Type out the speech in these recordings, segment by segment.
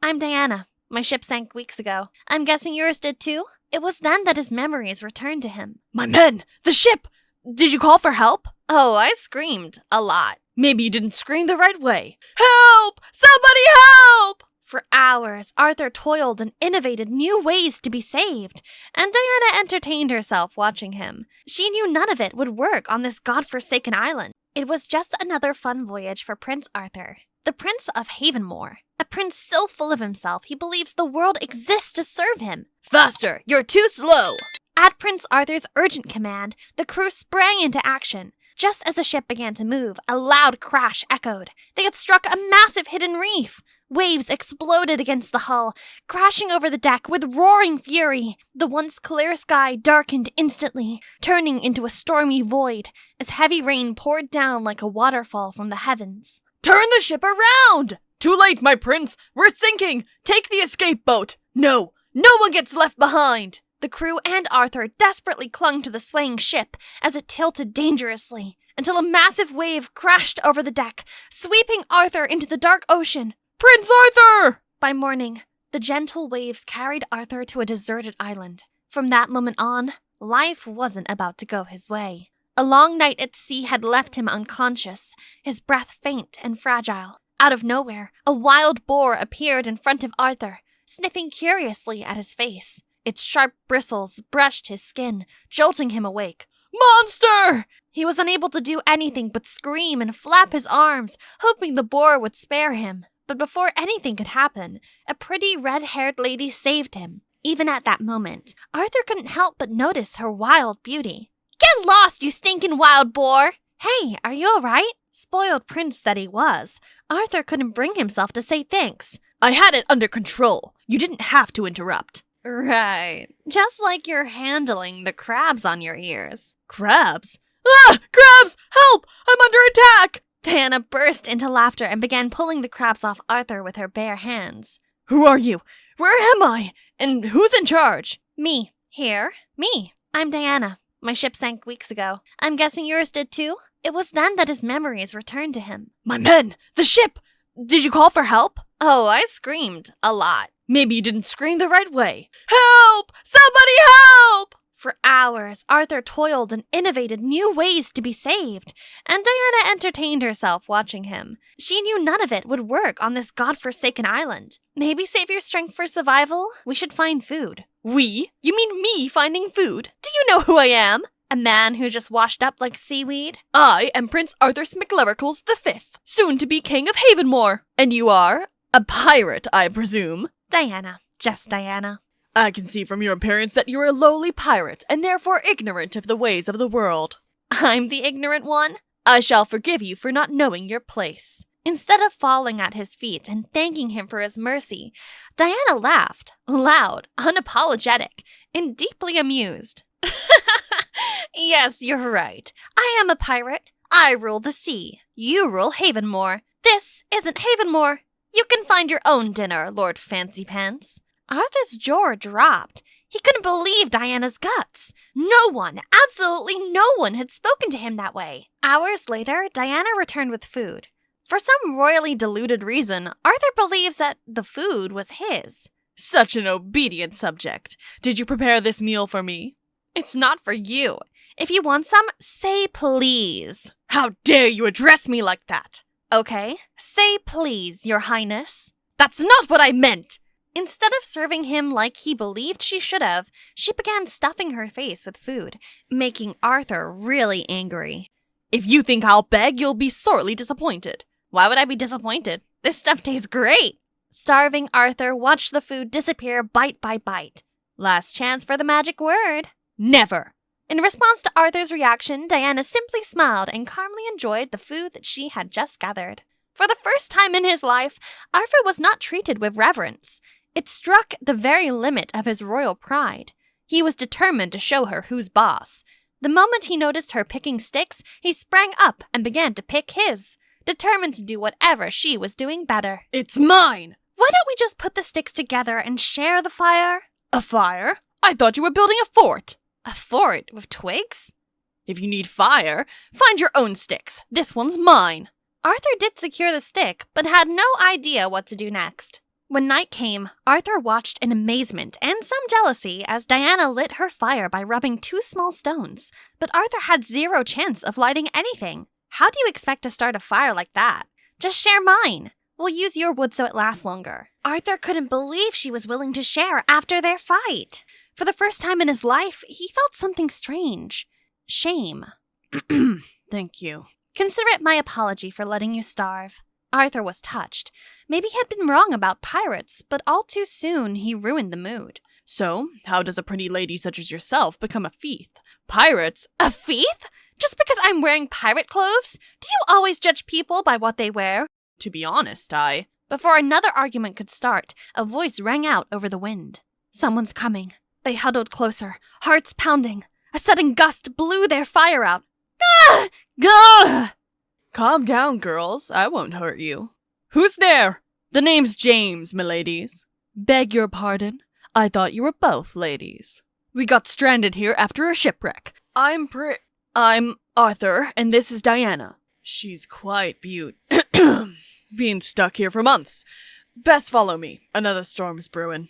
I'm Diana. My ship sank weeks ago. I'm guessing yours did too? It was then that his memories returned to him. My men! The ship! Did you call for help? Oh, I screamed. A lot. Maybe you didn't scream the right way. Help! Somebody help! For hours, Arthur toiled and innovated new ways to be saved, and Diana entertained herself watching him. She knew none of it would work on this godforsaken island. It was just another fun voyage for Prince Arthur, the Prince of Havenmore. A prince so full of himself he believes the world exists to serve him. Faster! You're too slow! At Prince Arthur's urgent command, the crew sprang into action. Just as the ship began to move, a loud crash echoed. They had struck a massive hidden reef. Waves exploded against the hull, crashing over the deck with roaring fury. The once clear sky darkened instantly, turning into a stormy void as heavy rain poured down like a waterfall from the heavens. Turn the ship around! Too late, my prince! We're sinking! Take the escape boat! No one gets left behind! The crew and Arthur desperately clung to the swaying ship as it tilted dangerously, until a massive wave crashed over the deck, sweeping Arthur into the dark ocean. Prince Arthur! By morning, the gentle waves carried Arthur to a deserted island. From that moment on, life wasn't about to go his way. A long night at sea had left him unconscious, his breath faint and fragile. Out of nowhere, a wild boar appeared in front of Arthur, sniffing curiously at his face. Its sharp bristles brushed his skin, jolting him awake. Monster! He was unable to do anything but scream and flap his arms, hoping the boar would spare him. But before anything could happen, a pretty red-haired lady saved him. Even at that moment, Arthur couldn't help but notice her wild beauty. Get lost, you stinking wild boar! Hey, are you all right? Spoiled prince that he was, Arthur couldn't bring himself to say thanks. I had it under control. You didn't have to interrupt. Right. Just like you're handling the crabs on your ears. Crabs? Ah! Crabs! Help! I'm under attack! Diana burst into laughter and began pulling the crabs off Arthur with her bare hands. Who are you? Where am I? And who's in charge? Me. Here? Me. I'm Diana. My ship sank weeks ago. I'm guessing yours did too? It was then that his memories returned to him. My men! The ship! Did you call for help? Oh, I screamed. A lot. Maybe you didn't scream the right way. Help! Somebody help! For hours, Arthur toiled and innovated new ways to be saved, and Diana entertained herself watching him. She knew none of it would work on this godforsaken island. Maybe save your strength for survival? We should find food. We? You mean me finding food? Do you know who I am? A man who just washed up like seaweed? I am Prince Arthur Smicklericles V, soon to be King of Havenmore. And you are? A pirate, I presume. Diana. Just Diana. I can see from your appearance that you're a lowly pirate, and therefore ignorant of the ways of the world. I'm the ignorant one? I shall forgive you for not knowing your place. Instead of falling at his feet and thanking him for his mercy, Diana laughed, loud, unapologetic, and deeply amused. Yes, you're right. I am a pirate. I rule the sea. You rule Havenmore. This isn't Havenmore. You can find your own dinner, Lord Fancy Pants. Arthur's jaw dropped. He couldn't believe Diana's guts. No one, absolutely no one, had spoken to him that way. Hours later, Diana returned with food. For some royally deluded reason, Arthur believes that the food was his. Such an obedient subject. Did you prepare this meal for me? It's not for you. If you want some, say please. How dare you address me like that? Okay, say please, Your Highness. That's not what I meant! Instead of serving him like he believed she should have, she began stuffing her face with food, making Arthur really angry. If you think I'll beg, you'll be sorely disappointed. Why would I be disappointed? This stuff tastes great! Starving Arthur watched the food disappear bite by bite. Last chance for the magic word. Never! In response to Arthur's reaction, Diana simply smiled and calmly enjoyed the food that she had just gathered. For the first time in his life, Arthur was not treated with reverence. It struck the very limit of his royal pride. He was determined to show her who's boss. The moment he noticed her picking sticks, he sprang up and began to pick his, determined to do whatever she was doing better. It's mine! Why don't we just put the sticks together and share the fire? A fire? I thought you were building a fort! A fort with twigs? If you need fire, find your own sticks. This one's mine. Arthur did secure the stick, but had no idea what to do next. When night came, Arthur watched in amazement and some jealousy as Diana lit her fire by rubbing 2 small stones. But Arthur had 0 chance of lighting anything. How do you expect to start a fire like that? Just share mine. We'll use your wood so it lasts longer. Arthur couldn't believe she was willing to share after their fight. For the first time in his life, he felt something strange. Shame. Thank you. Consider it my apology for letting you starve. Arthur was touched. Maybe he had been wrong about pirates, but all too soon he ruined the mood. So, how does a pretty lady such as yourself become a thief? Pirates? A thief? Just because I'm wearing pirate clothes? Do you always judge people by what they wear? To be honest, Before another argument could start, a voice rang out over the wind. Someone's coming. They huddled closer, hearts pounding. A sudden gust blew their fire out. Ah! Gah! Calm down, girls. I won't hurt you. Who's there? The name's James, miladies. Beg your pardon. I thought you were both ladies. We got stranded here after a shipwreck. I'm Arthur, and this is Diana. She's quite been stuck here for months. Best follow me. Another storm's brewing.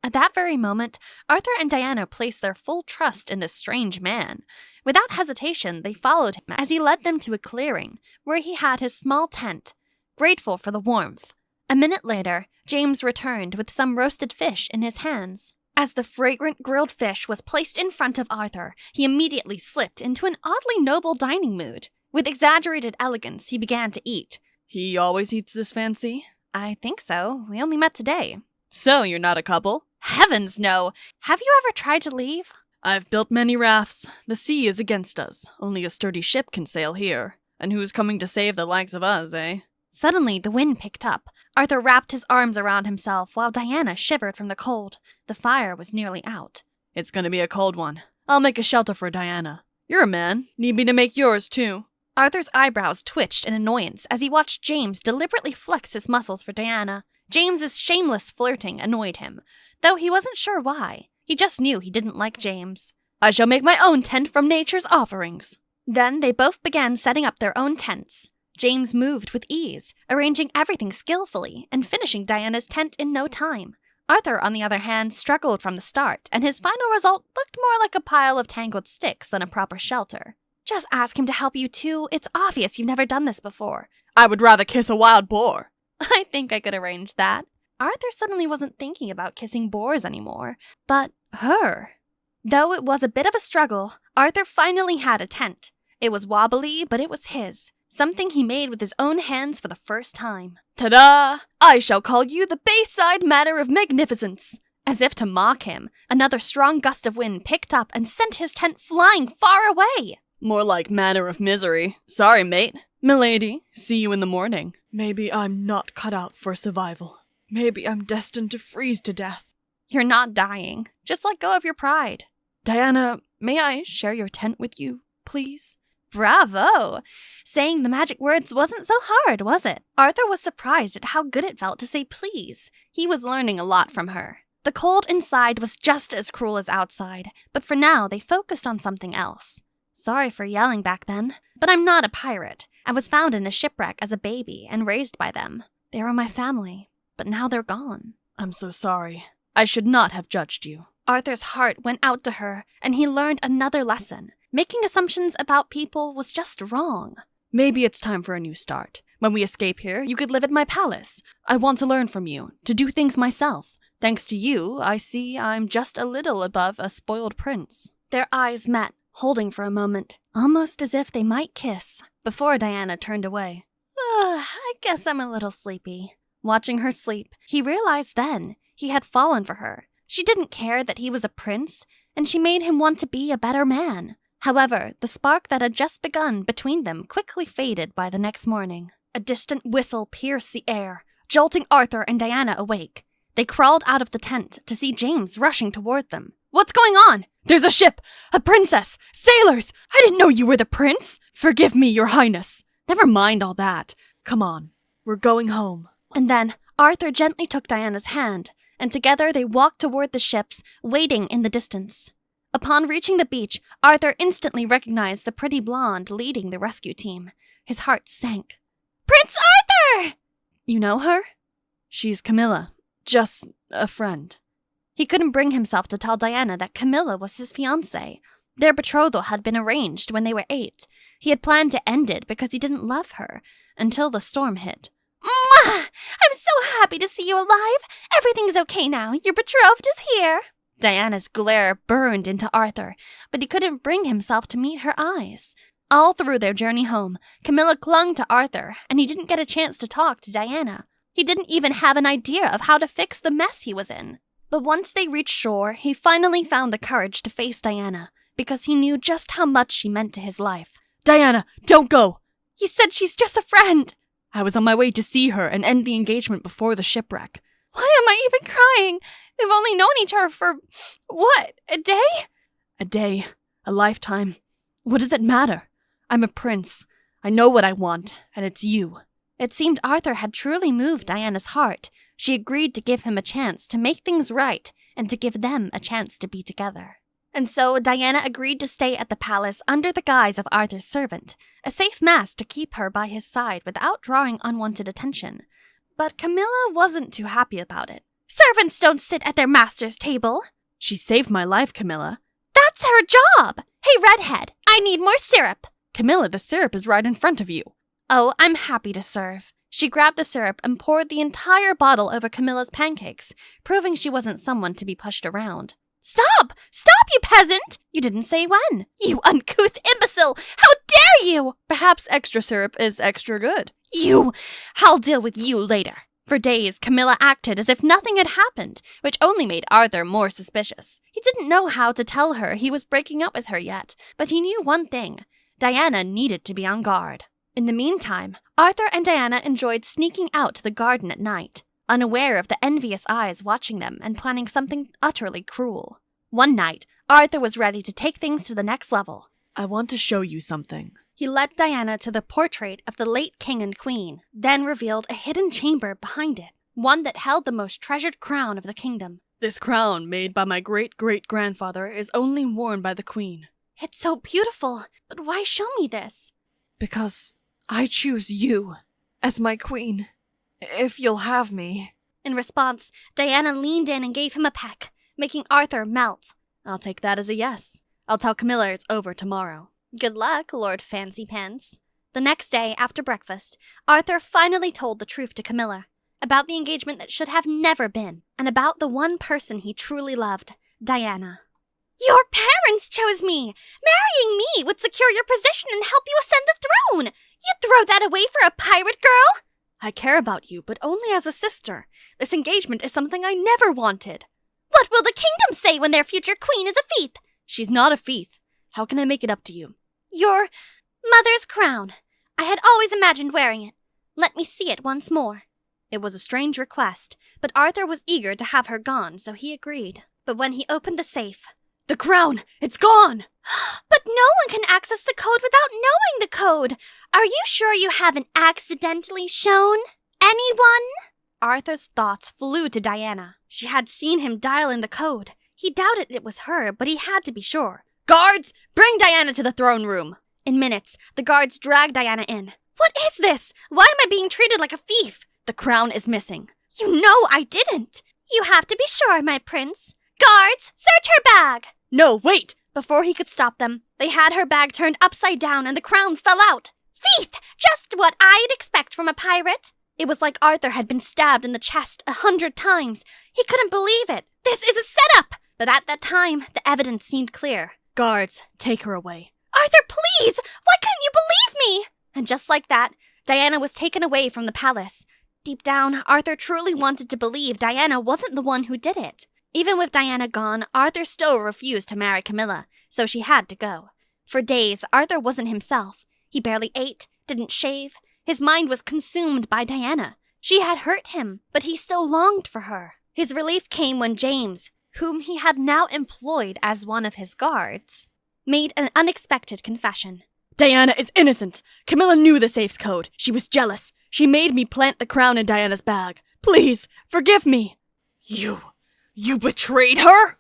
At that very moment, Arthur and Diana placed their full trust in this strange man. Without hesitation, they followed him as he led them to a clearing, where he had his small tent, grateful for the warmth. A minute later, James returned with some roasted fish in his hands. As the fragrant grilled fish was placed in front of Arthur, he immediately slipped into an oddly noble dining mood. With exaggerated elegance, he began to eat. He always eats this fancy? I think so. We only met today. So, you're not a couple? Heavens, no. Have you ever tried to leave? I've built many rafts. The sea is against us. Only a sturdy ship can sail here. And who's coming to save the likes of us, eh? Suddenly, the wind picked up. Arthur wrapped his arms around himself while Diana shivered from the cold. The fire was nearly out. It's gonna be a cold one. I'll make a shelter for Diana. You're a man. Need me to make yours, too. Arthur's eyebrows twitched in annoyance as he watched James deliberately flex his muscles for Diana. James's shameless flirting annoyed him, though he wasn't sure why. He just knew he didn't like James. I shall make my own tent from nature's offerings. Then they both began setting up their own tents. James moved with ease, arranging everything skillfully and finishing Diana's tent in no time. Arthur, on the other hand, struggled from the start, and his final result looked more like a pile of tangled sticks than a proper shelter. Just ask him to help you too. It's obvious you've never done this before. I would rather kiss a wild boar. I think I could arrange that. Arthur suddenly wasn't thinking about kissing boars anymore, but her. Though it was a bit of a struggle, Arthur finally had a tent. It was wobbly, but it was his, something he made with his own hands for the first time. Ta-da! I shall call you the Bayside Manor of Magnificence. As if to mock him, another strong gust of wind picked up and sent his tent flying far away. More like Manor of Misery. Sorry, mate. Milady, see you in the morning. Maybe I'm not cut out for survival. Maybe I'm destined to freeze to death. You're not dying. Just let go of your pride. Diana, may I share your tent with you, please? Bravo! Saying the magic words wasn't so hard, was it? Arthur was surprised at how good it felt to say please. He was learning a lot from her. The cold inside was just as cruel as outside, but for now they focused on something else. Sorry for yelling back then, but I'm not a pirate. I was found in a shipwreck as a baby and raised by them. They were my family, but now they're gone. I'm so sorry. I should not have judged you. Arthur's heart went out to her, and he learned another lesson. Making assumptions about people was just wrong. Maybe it's time for a new start. When we escape here, you could live at my palace. I want to learn from you, to do things myself. Thanks to you, I see I'm just a little above a spoiled prince. Their eyes met, holding for a moment, almost as if they might kiss, before Diana turned away. I guess I'm a little sleepy. Watching her sleep, he realized then he had fallen for her. She didn't care that he was a prince, and she made him want to be a better man. However, the spark that had just begun between them quickly faded by the next morning. A distant whistle pierced the air, jolting Arthur and Diana awake. They crawled out of the tent to see James rushing toward them. What's going on? There's a ship! A princess! Sailors! I didn't know you were the prince! Forgive me, your highness! Never mind all that. Come on, we're going home. And then Arthur gently took Diana's hand, and together they walked toward the ships, waiting in the distance. Upon reaching the beach, Arthur instantly recognized the pretty blonde leading the rescue team. His heart sank. Prince Arthur! You know her? She's Camilla, Just a friend. He couldn't bring himself to tell Diana that Camilla was his fiancée. Their betrothal had been arranged when they were 8. He had planned to end it because he didn't love her, until the storm hit. Mwah! I'm so happy to see you alive. Everything's okay now. Your betrothed is here. Diana's glare burned into Arthur, but he couldn't bring himself to meet her eyes. All through their journey home, Camilla clung to Arthur, and he didn't get a chance to talk to Diana. He didn't even have an idea of how to fix the mess he was in. But once they reached shore, he finally found the courage to face Diana, because he knew just how much she meant to his life. Diana, don't go! You said she's just a friend. I was on my way to see her and end the engagement before the shipwreck. Why am I even crying? We've only known each other for, what, a day? A day. A lifetime. What does it matter? I'm a prince. I know what I want, and it's you. It seemed Arthur had truly moved Diana's heart. She agreed to give him a chance to make things right and to give them a chance to be together. And so Diana agreed to stay at the palace under the guise of Arthur's servant, a safe mask to keep her by his side without drawing unwanted attention. But Camilla wasn't too happy about it. Servants don't sit at their master's table. She saved my life, Camilla. That's her job. Hey, redhead, I need more syrup. Camilla, the syrup is right in front of you. Oh, I'm happy to serve. She grabbed the syrup and poured the entire bottle over Camilla's pancakes, proving she wasn't someone to be pushed around. Stop! Stop, you peasant! You didn't say when. You uncouth imbecile! How dare you! Perhaps extra syrup is extra good. You! I'll deal with you later. For days, Camilla acted as if nothing had happened, which only made Arthur more suspicious. He didn't know how to tell her he was breaking up with her yet, but he knew one thing. Diana needed to be on guard. In the meantime, Arthur and Diana enjoyed sneaking out to the garden at night, unaware of the envious eyes watching them and planning something utterly cruel. One night, Arthur was ready to take things to the next level. I want to show you something. He led Diana to the portrait of the late king and queen, then revealed a hidden chamber behind it, one that held the most treasured crown of the kingdom. This crown, made by my great-great-grandfather, is only worn by the queen. It's so beautiful, but why show me this? Because I choose you as my queen, if you'll have me. In response, Diana leaned in and gave him a peck, making Arthur melt. I'll take that as a yes. I'll tell Camilla it's over tomorrow. Good luck, Lord Fancy Pants. The next day, after breakfast, Arthur finally told the truth to Camilla, about the engagement that should have never been, and about the one person he truly loved, Diana. Your parents chose me! Marrying me would secure your position and help you ascend the throne! You'd throw that away for a pirate girl? I care about you, but only as a sister. This engagement is something I never wanted. What will the kingdom say when their future queen is a thief? She's not a thief. How can I make it up to you? Your mother's crown. I had always imagined wearing it. Let me see it once more. It was a strange request, but Arthur was eager to have her gone, so he agreed. But when he opened the safe... The crown! It's gone! But no one can access the code without knowing the code. Are you sure you haven't accidentally shown anyone? Arthur's thoughts flew to Diana. She had seen him dial in the code. He doubted it was her, but he had to be sure. Guards, bring Diana to the throne room. In minutes, the guards dragged Diana in. What is this? Why am I being treated like a thief? The crown is missing. You know I didn't. You have to be sure, my prince. Guards, search her bag. No, wait! Before he could stop them, they had her bag turned upside down and the crown fell out. Thief! Just what I'd expect from a pirate. It was like Arthur had been stabbed in the chest 100 times. He couldn't believe it. This is a setup! But at that time, the evidence seemed clear. Guards, take her away. Arthur, please! Why couldn't you believe me? And just like that, Diana was taken away from the palace. Deep down, Arthur truly wanted to believe Diana wasn't the one who did it. Even with Diana gone, Arthur still refused to marry Camilla, so she had to go. For days, Arthur wasn't himself. He barely ate, didn't shave. His mind was consumed by Diana. She had hurt him, but he still longed for her. His relief came when James, whom he had now employed as one of his guards, made an unexpected confession. Diana is innocent. Camilla knew the safe's code. She was jealous. She made me plant the crown in Diana's bag. Please, forgive me. You betrayed her?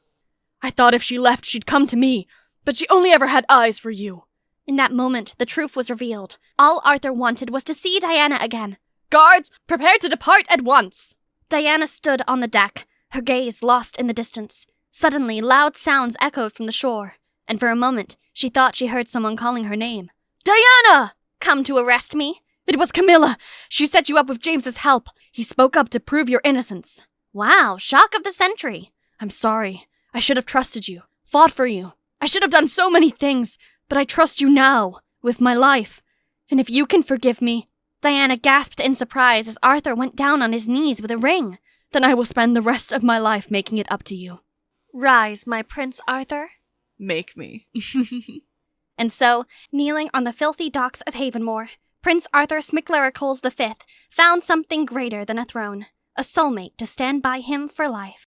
I thought if she left, she'd come to me, but she only ever had eyes for you. In that moment, the truth was revealed. All Arthur wanted was to see Diana again. Guards, prepare to depart at once. Diana stood on the deck, her gaze lost in the distance. Suddenly, loud sounds echoed from the shore, and for a moment, she thought she heard someone calling her name. Diana! Come to arrest me? It was Camilla. She set you up with James's help. He spoke up to prove your innocence. Wow, shock of the century. I'm sorry. I should have trusted you, fought for you. I should have done so many things, but I trust you now, with my life. And if you can forgive me... Diana gasped in surprise as Arthur went down on his knees with a ring. Then I will spend the rest of my life making it up to you. Rise, my Prince Arthur. Make me. And so, kneeling on the filthy docks of Havenmore, Prince Arthur Smicklericles V found something greater than a throne, a soulmate to stand by him for life.